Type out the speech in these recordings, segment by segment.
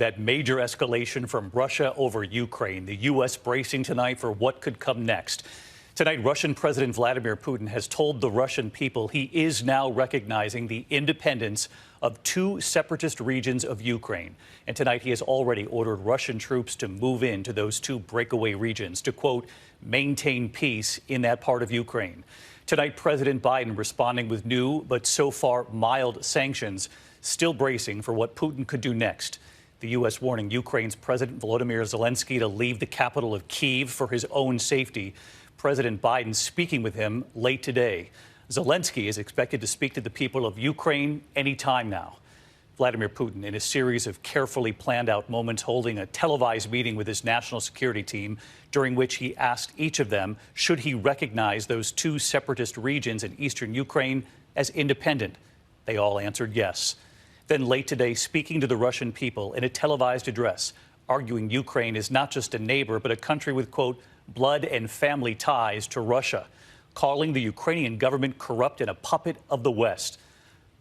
That major escalation from Russia over Ukraine, the U.S. bracing tonight for what could come next. Tonight, Russian President Vladimir Putin has told the Russian people he is now recognizing the independence of two separatist regions of Ukraine. And tonight, he has already ordered Russian troops to move into those two breakaway regions to, quote, maintain peace in that part of Ukraine. Tonight, President Biden responding with new but so far mild sanctions, still bracing for what Putin could do next. The U.S. warning Ukraine's President Volodymyr Zelensky to leave the capital of Kyiv for his own safety. President Biden speaking with him late today. Zelensky is expected to speak to the people of Ukraine any time now. Vladimir Putin, in a series of carefully planned out moments, holding a televised meeting with his national security team, during which he asked each of them should he recognize those two separatist regions in eastern Ukraine as independent. They all answered yes. Then late today, speaking to the Russian people in a televised address, arguing Ukraine is not just a neighbor, but a country with, quote, blood and family ties to Russia, calling the Ukrainian government corrupt and a puppet of the West.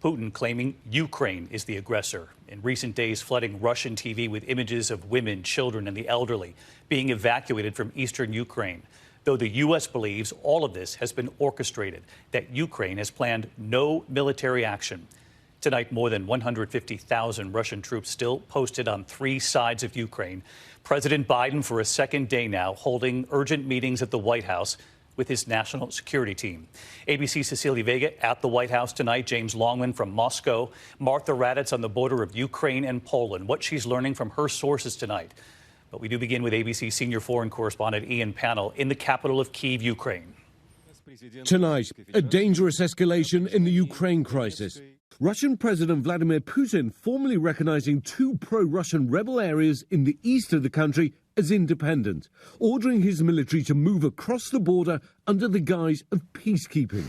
Putin claiming Ukraine is the aggressor. In recent days, flooding Russian TV with images of women, children, and the elderly being evacuated from eastern Ukraine. Though the U.S. believes all of this has been orchestrated, that Ukraine has planned no military action. Tonight, more than 150,000 Russian troops still posted on three sides of Ukraine. President Biden, for a second day now, holding urgent meetings at the White House with his national security team. ABC's Cecilia Vega at the White House tonight. James Longman from Moscow. Martha Raddatz on the border of Ukraine and Poland. What she's learning from her sources tonight. But we do begin with ABC senior foreign correspondent Ian Pannell in the capital of Kyiv, Ukraine. Tonight, a dangerous escalation in the Ukraine crisis. Russian President Vladimir Putin formally recognizing two pro-Russian rebel areas in the east of the country as independent, ordering his military to move across the border under the guise of peacekeeping.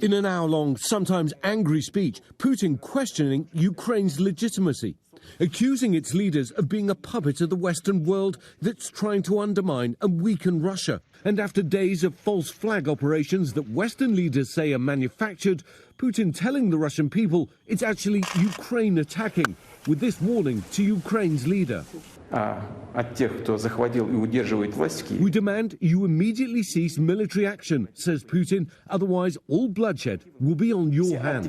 In an hour-long, sometimes angry speech, Putin questioning Ukraine's legitimacy, accusing its leaders of being a puppet of the Western world that's trying to undermine and weaken Russia. And after days of false flag operations that Western leaders say are manufactured, Putin telling the Russian people it's actually Ukraine attacking, with this warning to Ukraine's leader. We demand you immediately cease military action, says Putin, otherwise all bloodshed will be on your hands.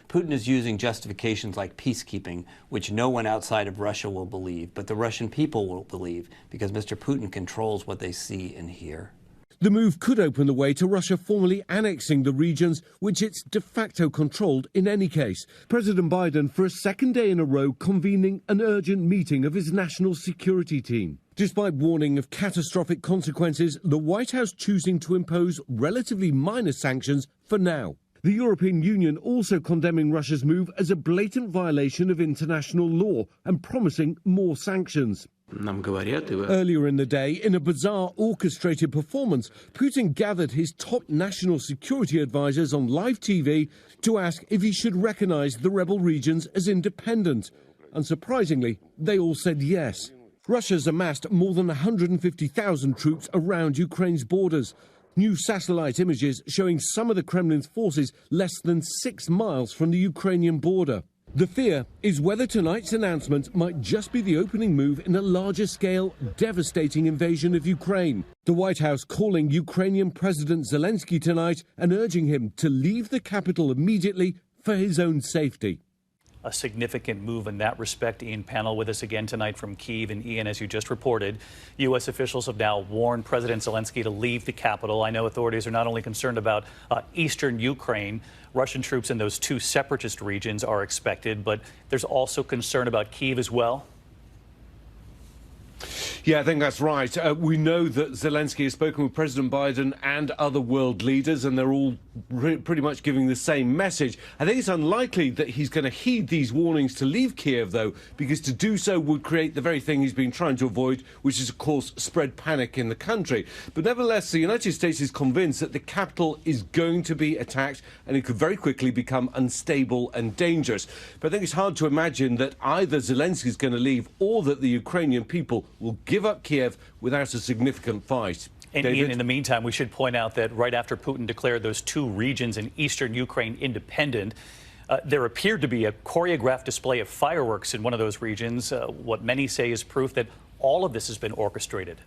Putin is using justifications like peacekeeping, which no one outside of Russia will believe, but the Russian people will believe, because Mr. Putin controls what they see and hear. The move could open the way to Russia formally annexing the regions which it's de facto controlled in any case. President Biden, for a second day in a row, convening an urgent meeting of his national security team. Despite warning of catastrophic consequences, the White House choosing to impose relatively minor sanctions for now. The European Union also condemning Russia's move as a blatant violation of international law and promising more sanctions. Earlier in the day, in a bizarre orchestrated performance, Putin gathered his top national security advisors on live TV to ask if he should recognize the rebel regions as independent. Unsurprisingly, they all said yes. Russia's amassed more than 150,000 troops around Ukraine's borders. New satellite images showing some of the Kremlin's forces less than 6 miles from the Ukrainian border. The fear is whether tonight's announcement might just be the opening move in a larger-scale, devastating invasion of Ukraine. The White House calling Ukrainian President Zelensky tonight and urging him to leave the capital immediately for his own safety. A significant move in that respect. Ian Pannell with us again tonight from Kyiv. And Ian, as you just reported, U.S. officials have now warned President Zelensky to leave the capital. I know authorities are not only concerned about eastern Ukraine. Russian troops in those two separatist regions are expected, but there's also concern about Kyiv as well. Yeah, I think that's right. We know that Zelensky has spoken with President Biden and other world leaders, and they're all pretty much giving the same message. I think it's unlikely that he's going to heed these warnings to leave Kiev, though, because to do so would create the very thing he's been trying to avoid, which is, of course, spread panic in the country. But nevertheless, the United States is convinced that the capital is going to be attacked, and it could very quickly become unstable and dangerous. But I think it's hard to imagine that either Zelensky is going to leave or that the Ukrainian people will give up Kiev without a significant fight. And Ian, in the meantime, we should point out that right after Putin declared those two regions in eastern Ukraine independent, There appeared to be a choreographed display of fireworks in one of those regions, what many say is proof that all of this has been orchestrated.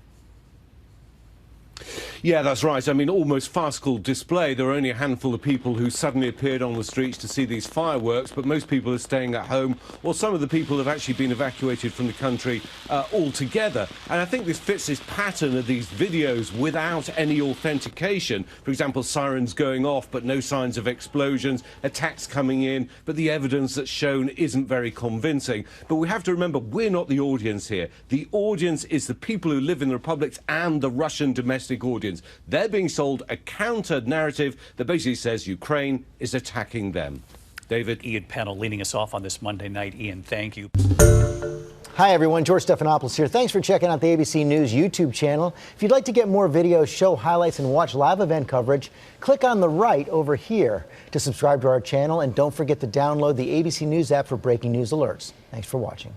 Yeah, that's right. I mean, almost farcical display. There were only a handful of people who suddenly appeared on the streets to see these fireworks, but most people are staying at home, or some of the people have actually been evacuated from the country altogether. And I think this fits this pattern of these videos without any authentication. For example, sirens going off, but no signs of explosions, attacks coming in, but the evidence that's shown isn't very convincing. But we have to remember, we're not the audience here. The audience is the people who live in the republics and the Russian domestic audience. They're being sold a counter narrative that basically says Ukraine is attacking them. David? Ian Pennell leading us off on this Monday night. Ian, thank you. Hi, everyone. George Stephanopoulos here. Thanks for checking out the ABC News YouTube channel. If you'd like to get more videos, show highlights, and watch live event coverage, click on the right over here to subscribe to our channel. And don't forget to download the ABC News app for breaking news alerts. Thanks for watching.